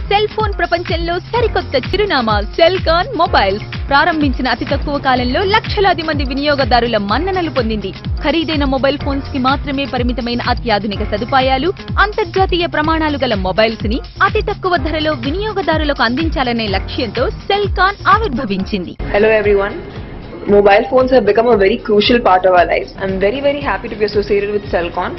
Cell phone ప్రపంచంలో సరికొత్త చిరునామా సెల్కాన్ మొబైల్స్ ప్రారంభించిన అతి తక్కువ కాలంలో లక్షలాది మంది వినియోగదారుల మన్ననలు పొందింది. ఖరీదైన మొబైల్ ఫోన్స్ కి మాత్రమే పరిమితమైన అత్యాధునిక సదుపాయాలు, అంతర్జాతీయ ప్రమాణాలు గల మొబైల్స్ ని అతి తక్కువ ధరలో వినియోగదారులకు అందించాలనే లక్ష్యంతో సెల్కాన్ ఆవిర్భవించింది. Hello everyone. Mobile phones have become a very crucial part of our lives. I'm very happy to be associated with Cellcon.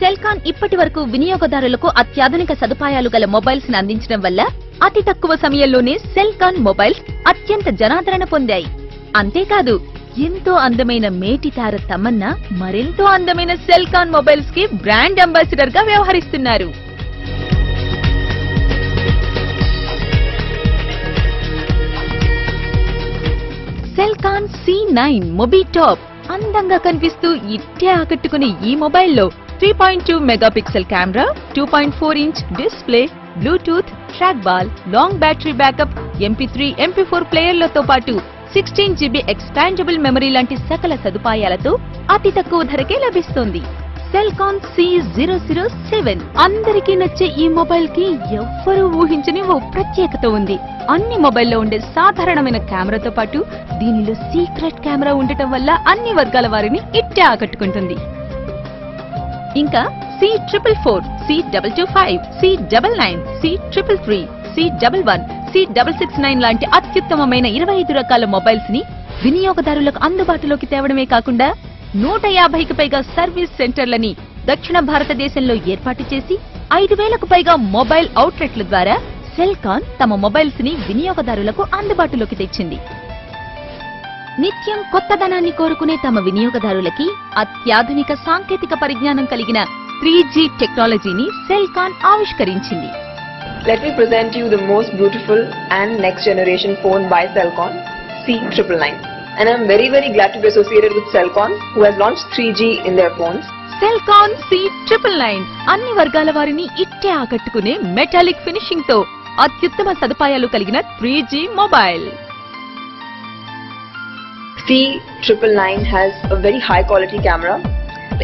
Celkon ఇప్పటి వరకు వినియోగదారులకు అత్యాధునిక సదుపాయాలు గల మొబైల్స్ ని అందించడం వల్ల అతి తక్కువ సమయంలోనే సెల్కాన్ మొబైల్స్ అత్యంత జనాదరణ పొందాయి. అంతేకాదు, ఎంతో అందమైన మేటి తార తమన్నా మరెంతో అందమైన సెల్కాన్ మొబైల్స్ కి బ్రాండ్ అంబాసిడర్ గా వ్యవహరిస్తున్నారు. సెల్కాన్ C9 మొబీ టాప్ అందంగా కనిపిస్తూ ఇట్టే ఆకట్టుకునే ఈ మొబైల్లో 3.2 megapixel camera, 2.4 inch display, Bluetooth, track ball, long battery backup, MP3, MP4 ప్లేయర్లతో పాటు 16 GB ఎక్స్పాండబుల్ మెమరీ లాంటి సకల సదుపాయాలతో అతి తక్కువ ధరకే లభిస్తోంది. సెల్కాన్ C007 అందరికీ నచ్చే ఈ మొబైల్ కి ఎవ్వరూ ఊహించని ఓ ప్రత్యేకత ఉంది. అన్ని మొబైల్లో ఉండే సాధారణమైన కెమెరాతో పాటు దీనిలో సీక్రెట్ కెమెరా ఉండటం వల్ల అన్ని వర్గాల వారిని ఇట్టే ఆకట్టుకుంటుంది. ఇంకా C444, C225, C99, C333, C11, C669 లాంటి అత్యుత్తమమైన 25 రకాల మొబైల్స్ ని వినియోగదారులకు అందుబాటులోకి తేవడమే కాకుండా 150కి పైగా సర్వీస్ సెంటర్లని దక్షిణ భారతదేశంలో ఏర్పాటు చేసి 5000కు పైగా మొబైల్ అవుట్లెట్ల ద్వారా సెల్కాన్ తమ మొబైల్స్ ని వినియోగదారులకు అందుబాటులోకి తెచ్చింది. నిత్యం కొత్తదనాన్ని కోరుకునే తమ వినియోగదారులకి అత్యాధునిక సాంకేతిక పరిజ్ఞానం కలిగిన 3G టెక్నాలజీని Celkon ఆవిష్కరించింది. Let me present you the most beautiful and next generation phone by Cellcon, C999. And I'm very glad to be associated with Cellcon, who has launched 3G in their phones. Celkon C999 అన్ని వర్గాల వారిని ఇట్టే ఆకట్టుకునే metallic finishing తో అత్యుత్తమ సదుపాయాలు కలిగిన 3G mobile. C999 has a very high quality camera.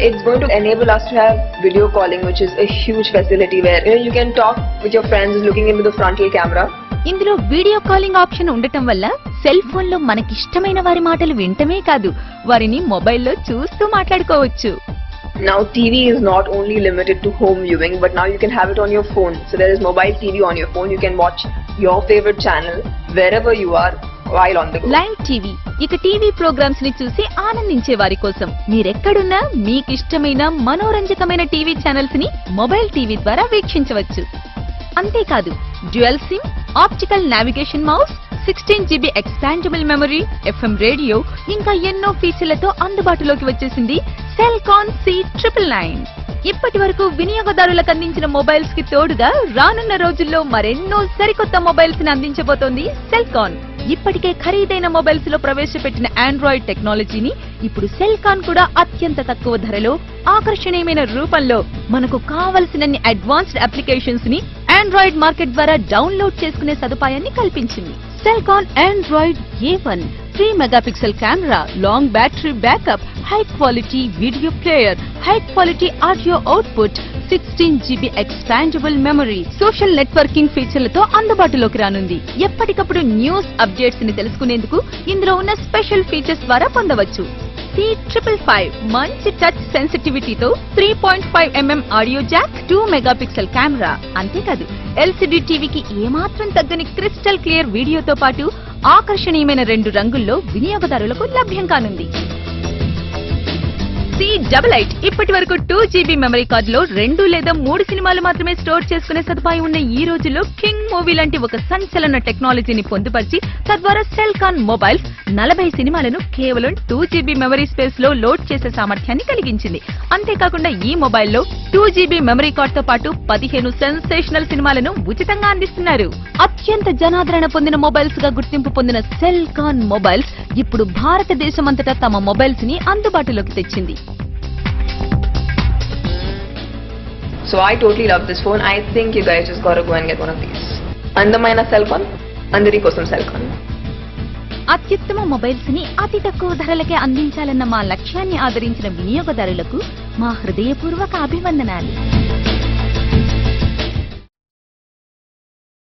It's going to enable us to have video calling, which is a huge facility where you can talk with your friends looking into the frontal camera. ఇందులో video calling option ఉండటం వల్ల cell phone లో మనకిష్టమైన వారి మాటలు వింటమే కాదు, వారిని మొబైల్లో చూస్తూ మాట్లాడుకోవచ్చు. Now TV is not only limited to home viewing, but now you can have it on your phone. So there is mobile TV on your phone. You can watch your favorite channel wherever you are while on the go. Live TV, ఇక TV programmes ని చూసి ఆనందించే వారి కోసం మీరెక్కడున్నా మీకిష్టమైన మనోరంజకమైన TV channels ని mobile TV ద్వారా వీక్షించవచ్చు. అంతేకాదు, dual SIM, optical navigation mouse, 16 GB expandable memory, FM radio, ఇంకా ఎన్నో ఫీచర్లతో అందుబాటులోకి వచ్చేసింది సెల్కాన్ C999. ఇప్పటి వరకు వినియోగదారులకు అందించిన మొబైల్స్ కి తోడుగా రానున్న రోజుల్లో మరెన్నో సరికొత్త మొబైల్స్ ని అందించబోతోంది సెల్కాన్. ఇప్పటికే ఖరీదైన మొబైల్స్ లో ప్రవేశపెట్టిన ఆండ్రాయిడ్ టెక్నాలజీని ఇప్పుడు సెల్కాన్ కూడా అత్యంత తక్కువ ధరలో ఆకర్షణీయమైన రూపంలో మనకు కావలసినన్ని అడ్వాన్స్డ్ అప్లికేషన్స్ ని ఆండ్రాయిడ్ మార్కెట్ ద్వారా డౌన్లోడ్ చేసుకునే సదుపాయాన్ని కల్పించింది. Celkon Android A1 3 megapixel camera, long battery backup, high quality video player, high quality audio output, 16 GB expandable memory, social networking ఫీచర్లతో అందుబాటులోకి రానుంది. ఎప్పటికప్పుడు న్యూస్ అప్డేట్స్ ని తెలుసుకునేందుకు ఇందులో ఉన్న స్పెషల్ ఫీచర్స్ ద్వారా పొందవచ్చు. C555 మంచి టచ్ సెన్సిటివిటీతో 3.5mm audio jack, 2 megapixel camera, అంతేకాదు LCD టీవీకి ఏమాత్రం తగ్గని క్రిస్టల్ క్లియర్ వీడియోతో పాటు ఆకర్షణీయమైన 2 రంగుల్లో వినియోగదారులకు లభ్యం కానుంది. C88 ఇప్పటి వరకు 2 GB మెమరీ కార్డులో 2 లేదా 3 సినిమాలు మాత్రమే స్టోర్ చేసుకునే సదుపాయం ఉన్న ఈ రోజుల్లో కింగ్ మూవీ లాంటి ఒక సంచలన టెక్నాలజీని పొందుపరిచి తద్వారా సెల్కాన్ మొబైల్స్ 40 సినిమాలను కేవలం 2 GB మెమరీ స్పేస్ లో లోడ్ చేసే సామర్థ్యాన్ని కలిగించింది. అంతేకాకుండా ఈ మొబైల్లో 2 GB మెమరీ కార్డ్ తో పాటు 15 సెన్సేషనల్ సినిమాలను ఉచితంగా అందిస్తున్నారు. అత్యంత జనాదరణ పొందిన మొబైల్స్ గా గుర్తింపు పొందిన సెల్కాన్ మొబైల్స్ ఇప్పుడు భారతదేశమంతటా తమ మొబైల్స్ ని అందుబాటులోకి తెచ్చింది. So I totally love this phone. I think you guys just gotta go and get one of these. Andamaina Cellcon, Andari kosam Cellcon. అత్యుత్తమ మొబైల్స్ ని అతి తక్కువ ధరలకే అందించాలన్న మా లక్ష్యాన్ని ఆదరించిన వినియోగదారులకు మా హృదయపూర్వక అభివందనాలు.